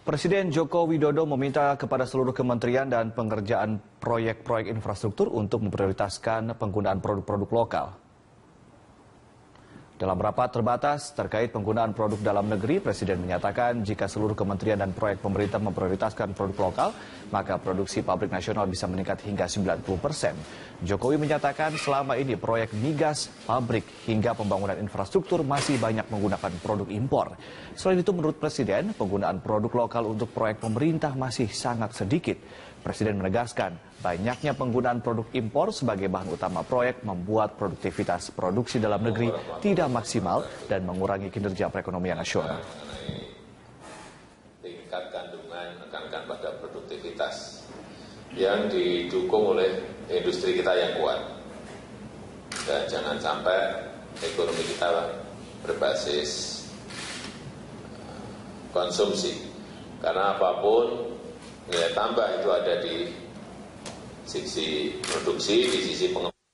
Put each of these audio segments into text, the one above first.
Presiden Joko Widodo meminta kepada seluruh kementerian dan pengerjaan proyek-proyek infrastruktur untuk memprioritaskan penggunaan produk-produk lokal. Dalam rapat terbatas terkait penggunaan produk dalam negeri, Presiden menyatakan jika seluruh kementerian dan proyek pemerintah memprioritaskan produk lokal, maka produksi pabrik nasional bisa meningkat hingga 90%. Jokowi menyatakan selama ini proyek migas, pabrik, hingga pembangunan infrastruktur masih banyak menggunakan produk impor. Selain itu, menurut Presiden, penggunaan produk lokal untuk proyek pemerintah masih sangat sedikit. Presiden menegaskan, banyaknya penggunaan produk impor sebagai bahan utama proyek membuat produktivitas produksi dalam negeri tidak maksimal dan mengurangi kinerja perekonomian nasional. Tingkat kandungan menekankan pada produktivitas yang didukung oleh industri kita yang kuat. Dan jangan sampai ekonomi kita berbasis konsumsi. Karena apapun nilai tambah itu ada di sisi produksi, di sisi pengembangan.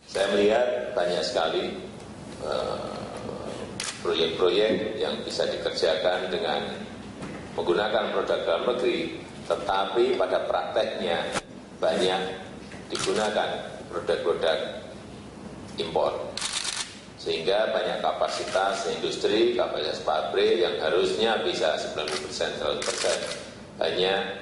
Saya melihat banyak sekali proyek-proyek yang bisa dikerjakan dengan menggunakan produk dalam negeri, tetapi pada prakteknya banyak digunakan produk-produk impor. Sehingga banyak kapasitas industri, kapasitas pabrik yang harusnya bisa 90%, 100%, hanya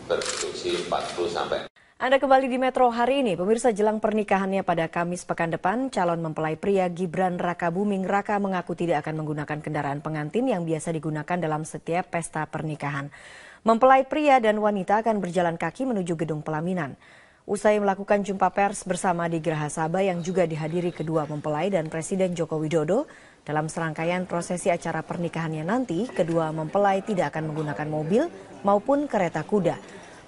berproduksi 40%. Anda kembali di Metro hari ini. Pemirsa, jelang pernikahannya pada Kamis pekan depan, calon mempelai pria Gibran Rakabuming Raka mengaku tidak akan menggunakan kendaraan pengantin yang biasa digunakan dalam setiap pesta pernikahan. Mempelai pria dan wanita akan berjalan kaki menuju gedung pelaminan. Usai melakukan jumpa pers bersama di Geraha Sabah yang juga dihadiri kedua mempelai dan Presiden Joko Widodo, dalam serangkaian prosesi acara pernikahannya nanti, kedua mempelai tidak akan menggunakan mobil maupun kereta kuda.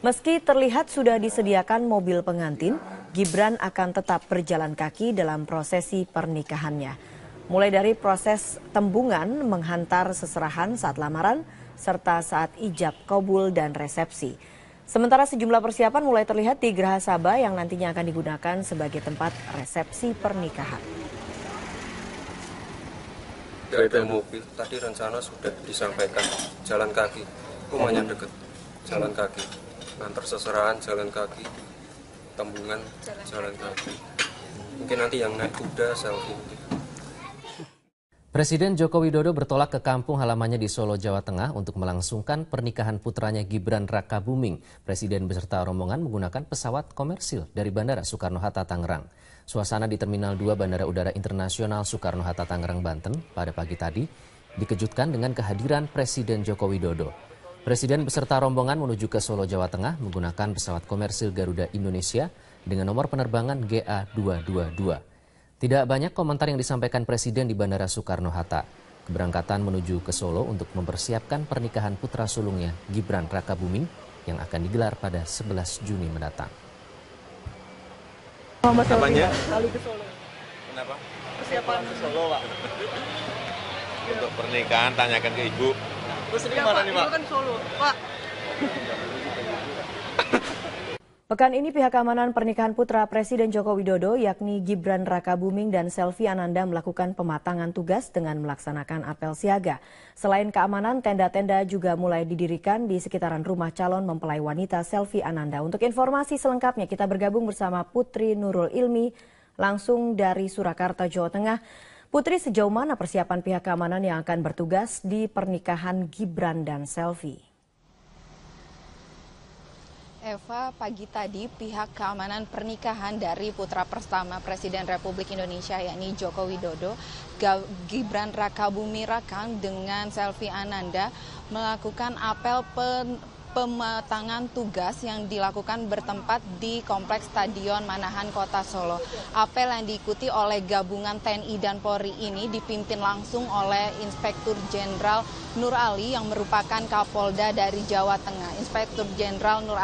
Meski terlihat sudah disediakan mobil pengantin, Gibran akan tetap berjalan kaki dalam prosesi pernikahannya. Mulai dari proses tembungan, menghantar seserahan saat lamaran, serta saat ijab kabul dan resepsi. Sementara sejumlah persiapan mulai terlihat di Geraha Sabah yang nantinya akan digunakan sebagai tempat resepsi pernikahan. Tidak ada mobil, tadi rencana sudah disampaikan jalan kaki, rumahnya dekat, jalan kaki. Antar seserahan jalan kaki, tembungan jalan kaki. Mungkin nanti yang naik kuda selfie. Presiden Joko Widodo bertolak ke kampung halamannya di Solo, Jawa Tengah untuk melangsungkan pernikahan putranya Gibran Rakabuming. Presiden beserta rombongan menggunakan pesawat komersil dari Bandara Soekarno-Hatta, Tangerang. Suasana di Terminal 2 Bandara Udara Internasional Soekarno-Hatta, Tangerang, Banten pada pagi tadi dikejutkan dengan kehadiran Presiden Joko Widodo. Presiden beserta rombongan menuju ke Solo, Jawa Tengah menggunakan pesawat komersil Garuda Indonesia dengan nomor penerbangan GA222. Tidak banyak komentar yang disampaikan Presiden di Bandara Soekarno-Hatta. Keberangkatan menuju ke Solo untuk mempersiapkan pernikahan putra sulungnya Gibran Rakabuming yang akan digelar pada 11 Juni mendatang. Apanya? Kali ke Solo. Kenapa? Persiapan Ke Solo, Pak. Untuk pernikahan tanyakan ke Ibu. Terus ini mana nih, Pak? Kan Solo, Pak. Pekan ini pihak keamanan pernikahan putra Presiden Joko Widodo yakni Gibran Rakabuming dan Selvi Ananda melakukan pematangan tugas dengan melaksanakan apel siaga. Selain keamanan, tenda-tenda juga mulai didirikan di sekitaran rumah calon mempelai wanita Selvi Ananda. Untuk informasi selengkapnya kita bergabung bersama Putri Nurul Ilmi langsung dari Surakarta, Jawa Tengah. Putri, sejauh mana persiapan pihak keamanan yang akan bertugas di pernikahan Gibran dan Selvi? Eva, pagi tadi pihak keamanan pernikahan dari putra pertama Presiden Republik Indonesia yakni Joko Widodo, Gibran Rakabuming Raka dengan Selvi Ananda melakukan apel pematangan tugas yang dilakukan bertempat di Kompleks Stadion Manahan Kota Solo. Apel yang diikuti oleh gabungan TNI dan Polri ini dipimpin langsung oleh Inspektur Jenderal Nur Ali yang merupakan Kapolda dari Jawa Tengah. Inspektur Jenderal Nur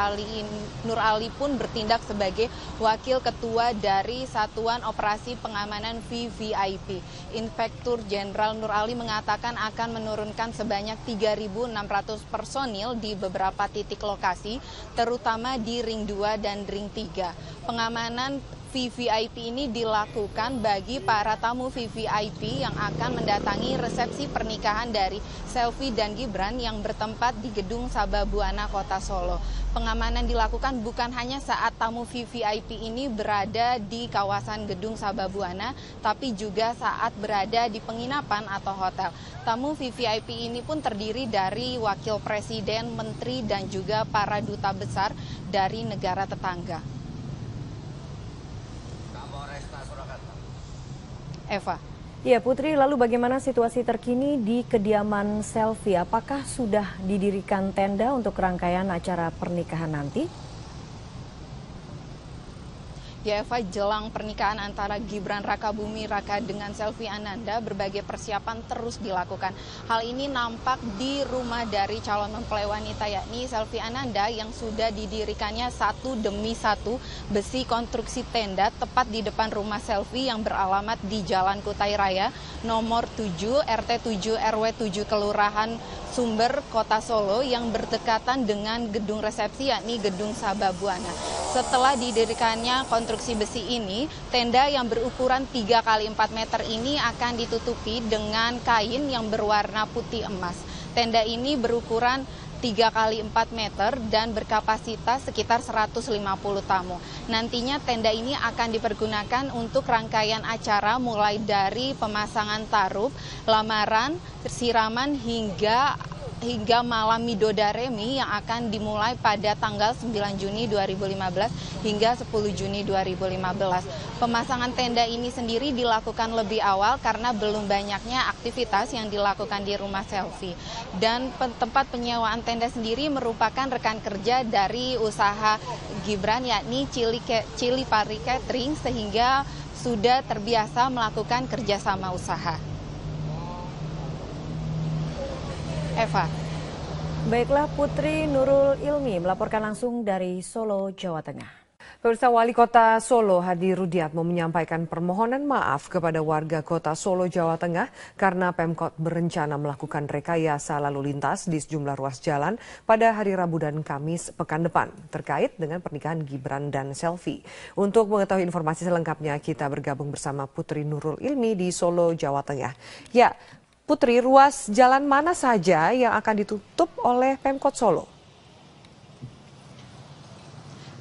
Ali pun bertindak sebagai Wakil Ketua dari Satuan Operasi Pengamanan VVIP. Inspektur Jenderal Nur Ali mengatakan akan menurunkan sebanyak 3.600 personil di beberapa titik lokasi, terutama di Ring 2 dan Ring 3. Pengamanan VVIP ini dilakukan bagi para tamu VVIP yang akan mendatangi resepsi pernikahan dari Selvi dan Gibran yang bertempat di Gedung Sababwana, Kota Solo. Pengamanan dilakukan bukan hanya saat tamu VVIP ini berada di kawasan Gedung Sababwana, tapi juga saat berada di penginapan atau hotel. Tamu VVIP ini pun terdiri dari wakil presiden, menteri, dan juga para duta besar dari negara tetangga. Eva. Ya Putri, lalu bagaimana situasi terkini di kediaman Selvi? Apakah sudah didirikan tenda untuk rangkaian acara pernikahan nanti? Ya Eva, jelang pernikahan antara Gibran Rakabuming Raka dengan Selvi Ananda, berbagai persiapan terus dilakukan. Hal ini nampak di rumah dari calon mempelai wanita, yakni Selvi Ananda, yang sudah didirikannya satu demi satu besi konstruksi tenda tepat di depan rumah Selvi yang beralamat di Jalan Kutai Raya, nomor 7, RT 7, RW 7, Kelurahan Sumber, Kota Solo, yang berdekatan dengan gedung resepsi, yakni Gedung Sababwana. Setelah didirikannya konstruksi besi ini, tenda yang berukuran 3 x 4 meter ini akan ditutupi dengan kain yang berwarna putih emas. Tenda ini berukuran 3 x 4 meter dan berkapasitas sekitar 150 tamu. Nantinya tenda ini akan dipergunakan untuk rangkaian acara mulai dari pemasangan tarup, lamaran, siraman hingga malam midodareni yang akan dimulai pada tanggal 9 Juni 2015 hingga 10 Juni 2015. Pemasangan tenda ini sendiri dilakukan lebih awal karena belum banyaknya aktivitas yang dilakukan di rumah Selvi. Dan tempat penyewaan tenda sendiri merupakan rekan kerja dari usaha Gibran, yakni Cili Pari Catering, sehingga sudah terbiasa melakukan kerjasama usaha. Eva. Baiklah, Putri Nurul Ilmi melaporkan langsung dari Solo, Jawa Tengah. Pemirsa, Wali Kota Solo Hadi Rudiatmo menyampaikan permohonan maaf kepada warga Kota Solo, Jawa Tengah karena Pemkot berencana melakukan rekayasa lalu lintas di sejumlah ruas jalan pada hari Rabu dan Kamis pekan depan terkait dengan pernikahan Gibran dan Selvi. Untuk mengetahui informasi selengkapnya, kita bergabung bersama Putri Nurul Ilmi di Solo, Jawa Tengah. Ya, Putri, ruas jalan mana saja yang akan ditutup oleh Pemkot Solo?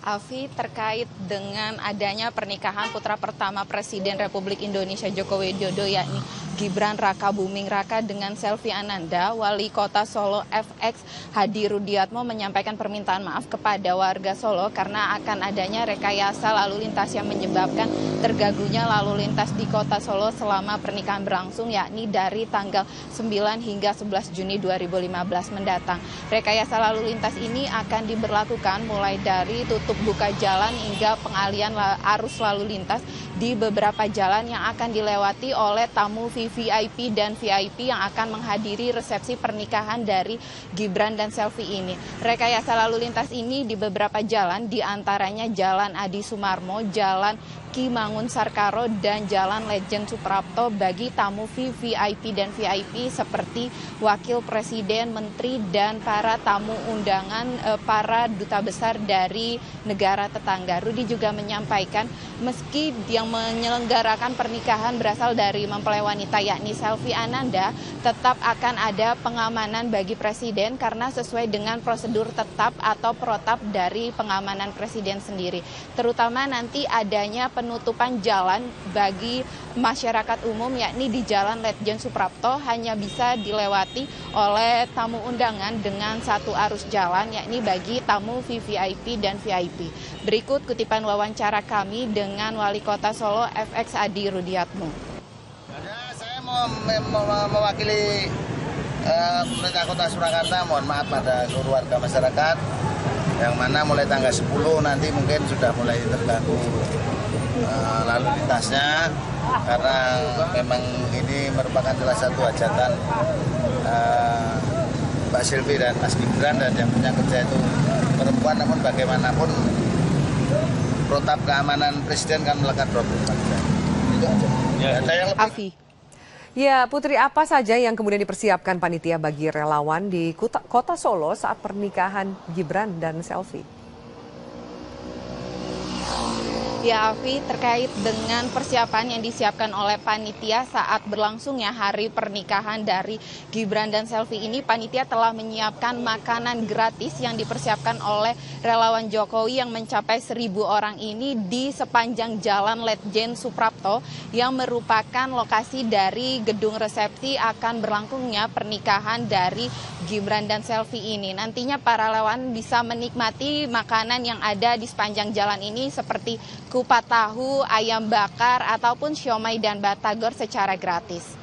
Alfi, terkait dengan adanya pernikahan putra pertama Presiden Republik Indonesia Joko Widodo, yakni Gibran Rakabuming Raka dengan Selvi Ananda, Wali Kota Solo FX Hadi Rudiatmo menyampaikan permintaan maaf kepada warga Solo karena akan adanya rekayasa lalu lintas yang menyebabkan terganggunya lalu lintas di Kota Solo selama pernikahan berlangsung, yakni dari tanggal 9 hingga 11 Juni 2015 mendatang. Rekayasa lalu lintas ini akan diberlakukan mulai dari tutup buka jalan hingga pengalian arus lalu lintas di beberapa jalan yang akan dilewati oleh tamu VVIP dan VIP yang akan menghadiri resepsi pernikahan dari Gibran dan Selvi ini. Rekayasa lalu lintas ini di beberapa jalan, diantaranya Jalan Adi Sumarmo, Jalan Ki Mangun Sarkaro, dan Jalan Lejen Suprapto bagi tamu VVIP dan VIP seperti Wakil Presiden, Menteri, dan para tamu undangan para duta besar dari negara tetangga. Rudi juga menyampaikan meski yang menyelenggarakan pernikahan berasal dari mempelai wanita yakni Selvi Ananda, tetap akan ada pengamanan bagi Presiden karena sesuai dengan prosedur tetap atau protap dari pengamanan Presiden sendiri. Terutama nanti adanya penutupan jalan bagi masyarakat umum, yakni di Jalan Ledjen Suprapto hanya bisa dilewati oleh tamu undangan dengan satu arus jalan, yakni bagi tamu VVIP dan VIP. Berikut kutipan wawancara kami dengan Wali Kota Solo FX Hadi Rudiatmo. Saya mau mewakili pemerintah Kota Surakarta, mohon maaf pada seluruh warga masyarakat yang mana mulai tanggal 10 nanti mungkin sudah mulai terganggu lalu lintasnya karena memang ini merupakan salah satu hajatan Mbak Selvi dan Mas Gibran, dan yang punya kerja itu perempuan, namun bagaimanapun protap keamanan Presiden kan melekat 24 jam. Itu aja. Afi. Ya, Putri, apa saja yang kemudian dipersiapkan panitia bagi relawan di Kota Solo saat pernikahan Gibran dan Selvi? Ya, Afi, terkait dengan persiapan yang disiapkan oleh panitia saat berlangsungnya hari pernikahan dari Gibran dan Selvi ini, panitia telah menyiapkan makanan gratis yang dipersiapkan oleh relawan Jokowi yang mencapai 1.000 orang ini di sepanjang Jalan Letjen Suprapto yang merupakan lokasi dari gedung resepsi akan berlangsungnya pernikahan dari Gibran dan Selvi ini. Nantinya para relawan bisa menikmati makanan yang ada di sepanjang jalan ini seperti kupat tahu, ayam bakar, ataupun siomay dan batagor secara gratis.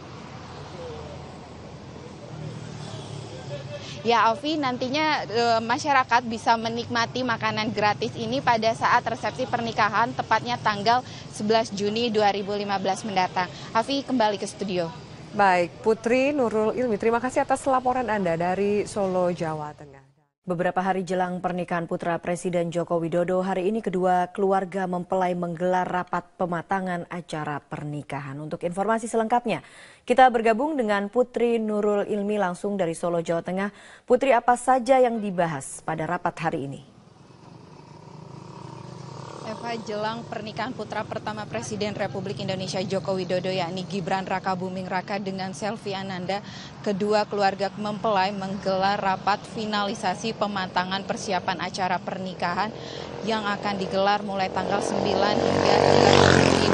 Ya, Alfi, nantinya masyarakat bisa menikmati makanan gratis ini pada saat resepsi pernikahan, tepatnya tanggal 11 Juni 2015 mendatang. Alfi, kembali ke studio. Baik, Putri Nurul Ilmi, terima kasih atas laporan Anda dari Solo, Jawa Tengah. Beberapa hari jelang pernikahan putra Presiden Joko Widodo, hari ini kedua keluarga mempelai menggelar rapat pematangan acara pernikahan. Untuk informasi selengkapnya, kita bergabung dengan Putri Nurul Ilmi langsung dari Solo, Jawa Tengah. Putri, apa saja yang dibahas pada rapat hari ini? Eva, jelang pernikahan putra pertama Presiden Republik Indonesia Joko Widodo yakni Gibran Raka Buming Raka dengan Selvi Ananda, kedua keluarga mempelai menggelar rapat finalisasi pematangan persiapan acara pernikahan yang akan digelar mulai tanggal 9 hingga 13 Juni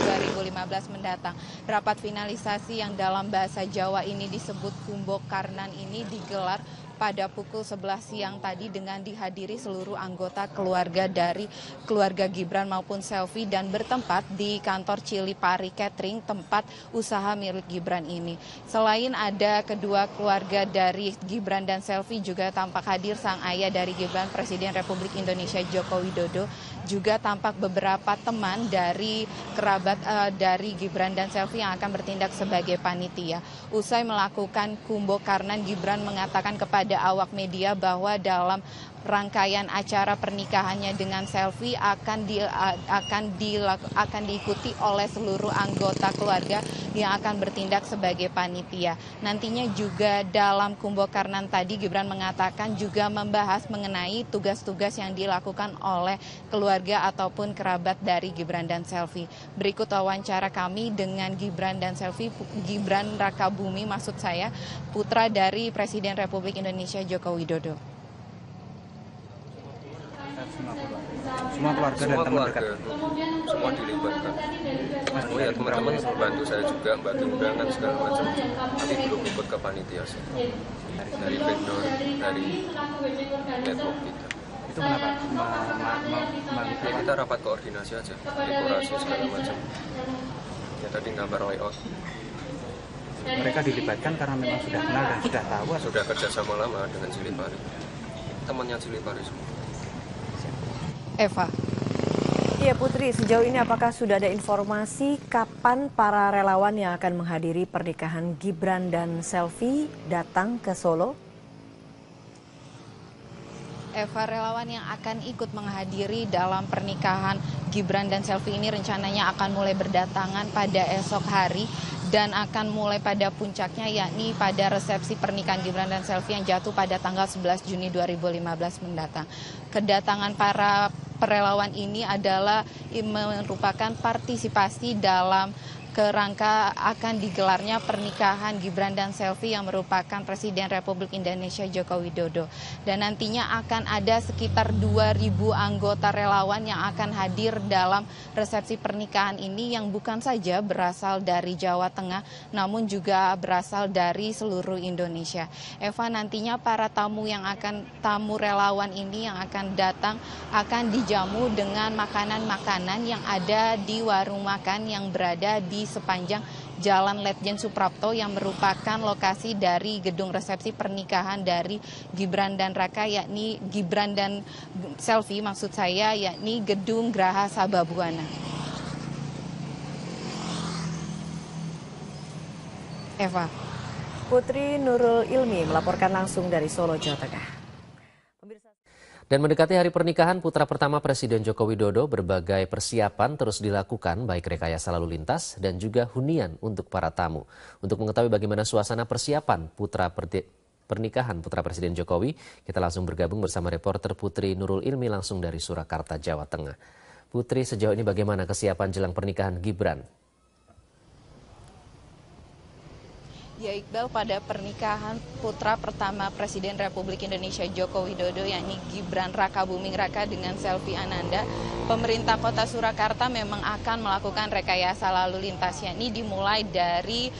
2015 mendatang. Rapat finalisasi yang dalam bahasa Jawa ini disebut Kumbo Karnan ini digelar pada pukul 11 siang tadi dengan dihadiri seluruh anggota keluarga dari keluarga Gibran maupun Selvi dan bertempat di kantor Cilipari Catering, tempat usaha milik Gibran ini. Selain ada kedua keluarga dari Gibran dan Selvi, juga tampak hadir sang ayah dari Gibran, Presiden Republik Indonesia Joko Widodo, juga tampak beberapa teman dari kerabat dari Gibran dan Selvi yang akan bertindak sebagai panitia. Usai melakukan kumbo karnan, Gibran mengatakan kepada awak media bahwa dalam rangkaian acara pernikahannya dengan Selvi akan diikuti oleh seluruh anggota keluarga yang akan bertindak sebagai panitia. Nantinya juga dalam kumbo karnan tadi Gibran mengatakan juga membahas mengenai tugas-tugas yang dilakukan oleh keluarga ataupun kerabat dari Gibran dan Selvi. Berikut wawancara kami dengan Gibran dan Selvi, Gibran Raka Buming maksud saya, putra dari Presiden Republik Indonesia Joko Widodo. Semua keluarga dan teman dekat. Semua dilibatkan. Oh ya, teman-teman bantu saya juga, bantu undangan segala macam. Tapi belum ikut ke panitia sih. Dari vendor, dari network kita. Itu kenapa? Ya, kita rapat koordinasi aja, dekorasi segala macam. Ya tadi gambar layout. Mereka dilibatkan karena memang sudah kenal dan sudah tahu. Sudah kerjasama lama dengan Cilipari. Temannya Cilipari semua. Eva. Iya Putri, sejauh ini apakah sudah ada informasi kapan para relawan yang akan menghadiri pernikahan Gibran dan Selvi datang ke Solo? Eva, relawan yang akan ikut menghadiri dalam pernikahan Gibran dan Selvi ini rencananya akan mulai berdatangan pada esok hari dan akan mulai pada puncaknya yakni pada resepsi pernikahan Gibran dan Selvi yang jatuh pada tanggal 11 Juni 2015 mendatang. Kedatangan para relawan ini adalah merupakan partisipasi dalam kerangka akan digelarnya pernikahan Gibran dan Selvi yang merupakan Presiden Republik Indonesia Joko Widodo. Dan nantinya akan ada sekitar 2.000 anggota relawan yang akan hadir dalam resepsi pernikahan ini yang bukan saja berasal dari Jawa Tengah namun juga berasal dari seluruh Indonesia. Eva, nantinya para tamu relawan ini yang akan datang akan dijamu dengan makanan-makanan yang ada di warung makan yang berada di sepanjang Jalan Letjen Suprapto yang merupakan lokasi dari gedung resepsi pernikahan dari Gibran dan Raka, yakni Gibran dan Selvi maksud saya, yakni Gedung Graha Sababwana. Eva. Putri Nurul Ilmi melaporkan langsung dari Solo, Jawa Tengah. Dan mendekati hari pernikahan putra pertama Presiden Joko Widodo, berbagai persiapan terus dilakukan baik rekayasa lalu lintas dan juga hunian untuk para tamu. Untuk mengetahui bagaimana suasana persiapan pernikahan putra Presiden Jokowi, kita langsung bergabung bersama reporter Putri Nurul Ilmi langsung dari Surakarta, Jawa Tengah. Putri, sejauh ini bagaimana kesiapan jelang pernikahan Gibran? Ya Iqbal, pada pernikahan putra pertama Presiden Republik Indonesia Joko Widodo yakni Gibran Rakabuming Raka dengan Selvi Ananda, pemerintah Kota Surakarta memang akan melakukan rekayasa lalu lintas, yakni dimulai dari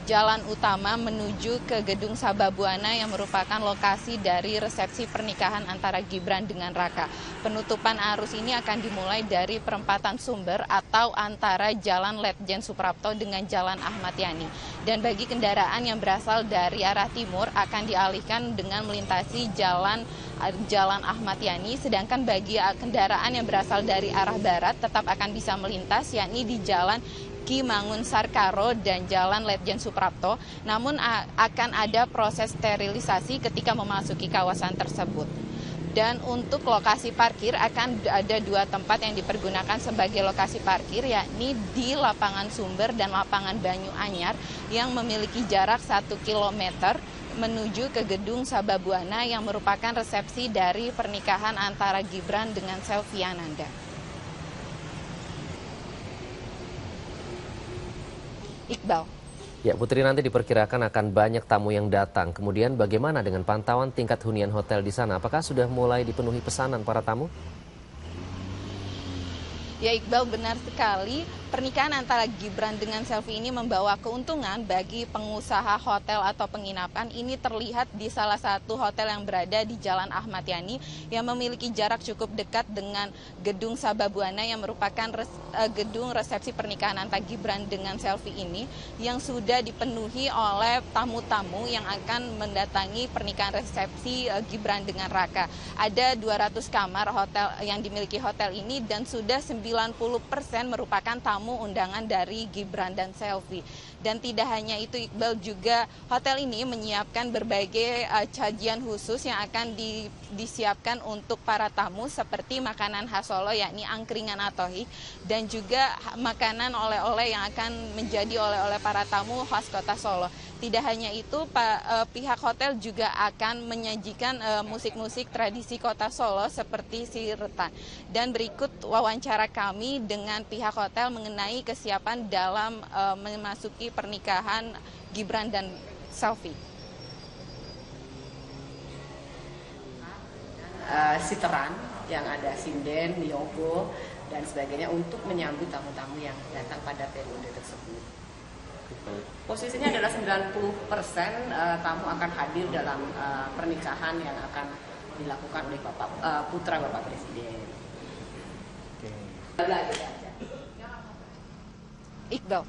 jalan utama menuju ke Gedung Sababwana yang merupakan lokasi dari resepsi pernikahan antara Gibran dengan Raka. Penutupan arus ini akan dimulai dari perempatan Sumber atau antara Jalan Letjen Suprapto dengan Jalan Ahmad Yani. Dan bagi kendaraan yang berasal dari arah timur akan dialihkan dengan melintasi Jalan Ahmad Yani, sedangkan bagi kendaraan yang berasal dari arah barat tetap akan bisa melintas, yakni di Jalan Ki Mangun Sarkaro dan Jalan Letjen Suprapto, namun akan ada proses sterilisasi ketika memasuki kawasan tersebut. Dan untuk lokasi parkir akan ada 2 tempat yang dipergunakan sebagai lokasi parkir, yakni di Lapangan Sumber dan Lapangan Banyu Anyar yang memiliki jarak 1 km menuju ke Gedung Sababwana yang merupakan resepsi dari pernikahan antara Gibran dengan Selvi Ananda. Iqbal. Ya, Putri, nanti diperkirakan akan banyak tamu yang datang. Kemudian bagaimana dengan pantauan tingkat hunian hotel di sana? Apakah sudah mulai dipenuhi pesanan para tamu? Ya Iqbal, benar sekali. Pernikahan antara Gibran dengan Selvi ini membawa keuntungan bagi pengusaha hotel atau penginapan. Ini terlihat di salah satu hotel yang berada di Jalan Ahmad Yani yang memiliki jarak cukup dekat dengan Gedung Sababwana yang merupakan gedung resepsi pernikahan antara Gibran dengan Selvi ini yang sudah dipenuhi oleh tamu-tamu yang akan mendatangi pernikahan resepsi Gibran dengan Raka. Ada 200 kamar hotel yang dimiliki hotel ini dan sudah 90% merupakan tamu undangan dari Gibran dan Selvi. Dan tidak hanya itu Iqbal, juga hotel ini menyiapkan berbagai sajian khusus yang akan disiapkan untuk para tamu seperti makanan khas Solo yakni angkringan atohi dan juga makanan oleh-oleh yang akan menjadi oleh-oleh para tamu khas Kota Solo. Tidak hanya itu, pihak hotel juga akan menyajikan musik-musik tradisi Kota Solo seperti siretan. Dan berikut wawancara kami dengan pihak hotel mengenai kesiapan dalam memasuki pernikahan Gibran dan Selvi. Siteran yang ada sinden, yogo, dan sebagainya untuk menyambut tamu-tamu yang datang pada periode tersebut. Posisinya adalah 90% tamu akan hadir dalam pernikahan yang akan dilakukan oleh putra Bapak Presiden. Iqbal.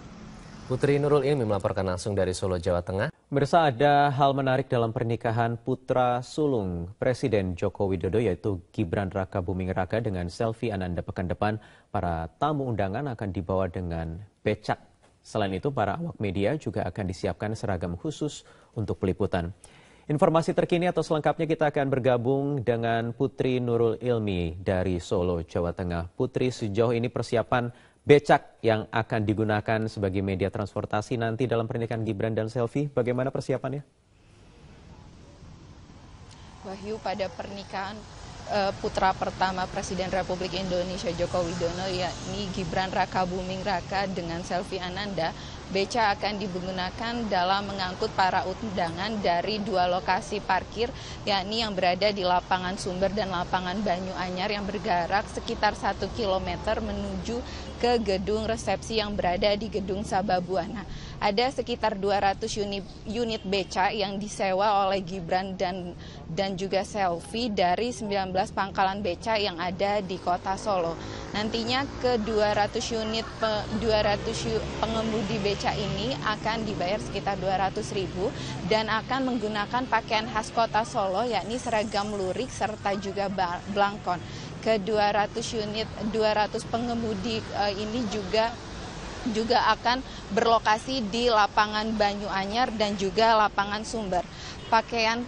Putri Nurul Ilmi melaporkan langsung dari Solo, Jawa Tengah. Pemirsa, ada hal menarik dalam pernikahan putra sulung Presiden Joko Widodo yaitu Gibran Rakabuming Raka dengan Selvi Ananda pekan depan. Para tamu undangan akan dibawa dengan becak. Selain itu, para awak media juga akan disiapkan seragam khusus untuk peliputan. Informasi terkini atau selengkapnya kita akan bergabung dengan Putri Nurul Ilmi dari Solo, Jawa Tengah. Putri, sejauh ini persiapan becak yang akan digunakan sebagai media transportasi nanti dalam pernikahan Gibran dan Selvi, bagaimana persiapannya? Wahyu, pada pernikahan putra pertama Presiden Republik Indonesia Joko Widodo yakni Gibran Rakabuming Raka dengan Selvi Ananda, beca akan digunakan dalam mengangkut para undangan dari 2 lokasi parkir, yakni yang berada di Lapangan Sumber dan Lapangan Banyu Anyar yang berjarak sekitar 1 km menuju ke gedung resepsi yang berada di Gedung Sababwana. Ada sekitar 200 unit beca yang disewa oleh Gibran dan juga Selvi dari 19 pangkalan beca yang ada di Kota Solo. Nantinya ke 200 pengemudi beca ini akan dibayar sekitar 200.000 dan akan menggunakan pakaian khas Kota Solo yakni seragam lurik serta juga blangkon. Ke 200 pengemudi ini juga akan berlokasi di Lapangan Banyu Anyar dan juga Lapangan Sumber. Pakaian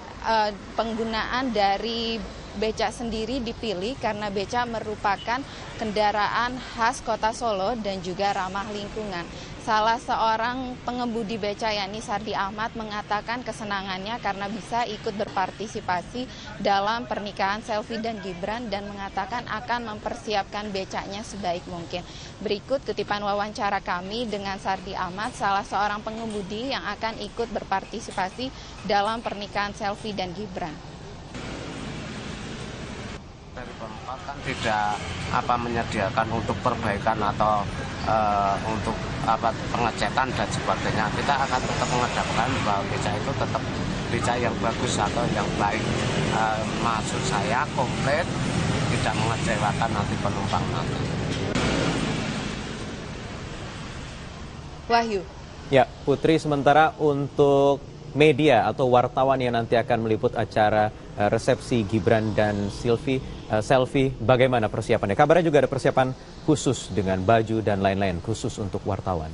penggunaan dari beca sendiri dipilih karena beca merupakan kendaraan khas Kota Solo dan juga ramah lingkungan. Salah seorang pengemudi beca yakni Sardi Ahmad mengatakan kesenangannya karena bisa ikut berpartisipasi dalam pernikahan Selvi dan Gibran dan mengatakan akan mempersiapkan becanya sebaik mungkin. Berikut kutipan wawancara kami dengan Sardi Ahmad, salah seorang pengemudi yang akan ikut berpartisipasi dalam pernikahan Selvi dan Gibran. Dari Pemkot kan tidak menyediakan untuk perbaikan atau untuk pengecekan dan sebagainya. Kita akan tetap mengedepankan bahwa beca itu tetap beca yang bagus atau yang baik. Maksud saya komplit, tidak mengecewakan nanti penumpang nanti. Wahyu. Ya, Putri, sementara untuk media atau wartawan yang nanti akan meliput acara resepsi Gibran dan Selvi, bagaimana persiapannya? Kabarnya juga ada persiapan khusus dengan baju dan lain-lain khusus untuk wartawan.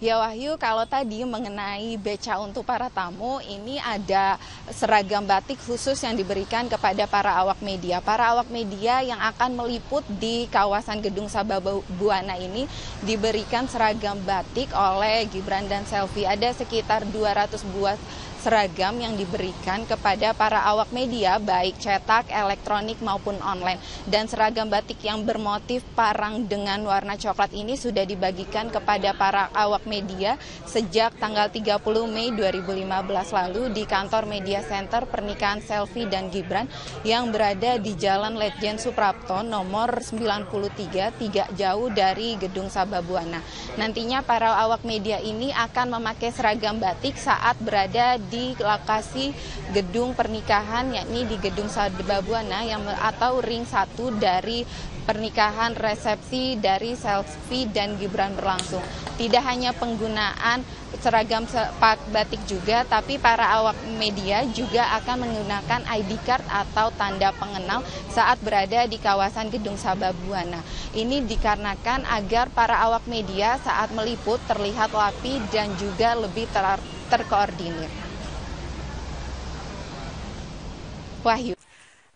Ya Wahyu, kalau tadi mengenai beca untuk para tamu, ini ada seragam batik khusus yang diberikan kepada para awak media. Para awak media yang akan meliput di kawasan Gedung Sababwana ini diberikan seragam batik oleh Gibran dan Selvi. Ada sekitar 200 buah seragam yang diberikan kepada para awak media, baik cetak, elektronik maupun online. Dan seragam batik yang bermotif parang dengan warna coklat ini sudah dibagikan kepada para awak media sejak tanggal 30 Mei 2015 lalu di kantor Media Center pernikahan Selvi dan Gibran yang berada di Jalan Letjen Suprapto nomor 93, tidak jauh dari Gedung Sababwana. Nantinya para awak media ini akan memakai seragam batik saat berada di lokasi gedung pernikahan, yakni di Gedung Sababwana atau ring 1 dari pernikahan resepsi dari Selvi dan Gibran berlangsung. Tidak hanya penggunaan seragam batik juga, tapi para awak media juga akan menggunakan ID card atau tanda pengenal saat berada di kawasan Gedung Sababwana. Ini dikarenakan agar para awak media saat meliput terlihat rapi dan juga lebih terkoordinir. Wahyu.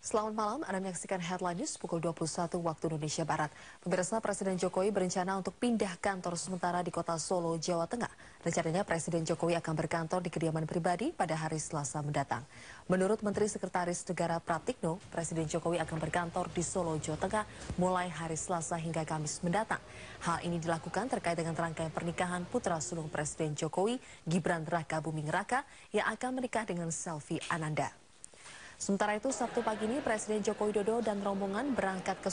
Selamat malam, Anda menyaksikan Headline News pukul 21 waktu Indonesia Barat. Pemirsa, Presiden Jokowi berencana untuk pindah kantor sementara di Kota Solo, Jawa Tengah. Rencananya Presiden Jokowi akan berkantor di kediaman pribadi pada hari Selasa mendatang. Menurut Menteri Sekretaris Negara Pratikno, Presiden Jokowi akan berkantor di Solo, Jawa Tengah mulai hari Selasa hingga Kamis mendatang. Hal ini dilakukan terkait dengan rangkaian pernikahan putra sulung Presiden Jokowi, Gibran Rakabuming Raka, yang akan menikah dengan Selvi Ananda. Sementara itu, Sabtu pagi ini Presiden Joko Widodo dan rombongan berangkat ke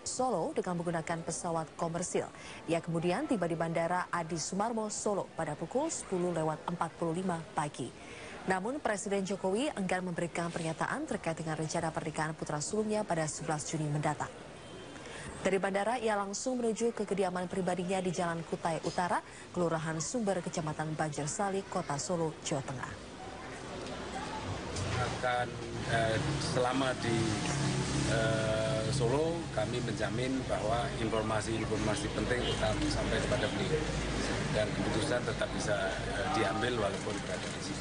Solo dengan menggunakan pesawat komersil. Ia kemudian tiba di Bandara Adi Sumarmo, Solo pada pukul 10.45 pagi. Namun Presiden Jokowi enggan memberikan pernyataan terkait dengan rencana pernikahan putra sulungnya pada 11 Juni mendatang. Dari bandara, ia langsung menuju ke kediaman pribadinya di Jalan Kutai Utara, Kelurahan Sumber, Kecamatan Banjarsari, Kota Solo, Jawa Tengah. Selama di Solo, kami menjamin bahwa informasi penting tetap sampai kepada beliau dan keputusan tetap bisa diambil walaupun berada di sini.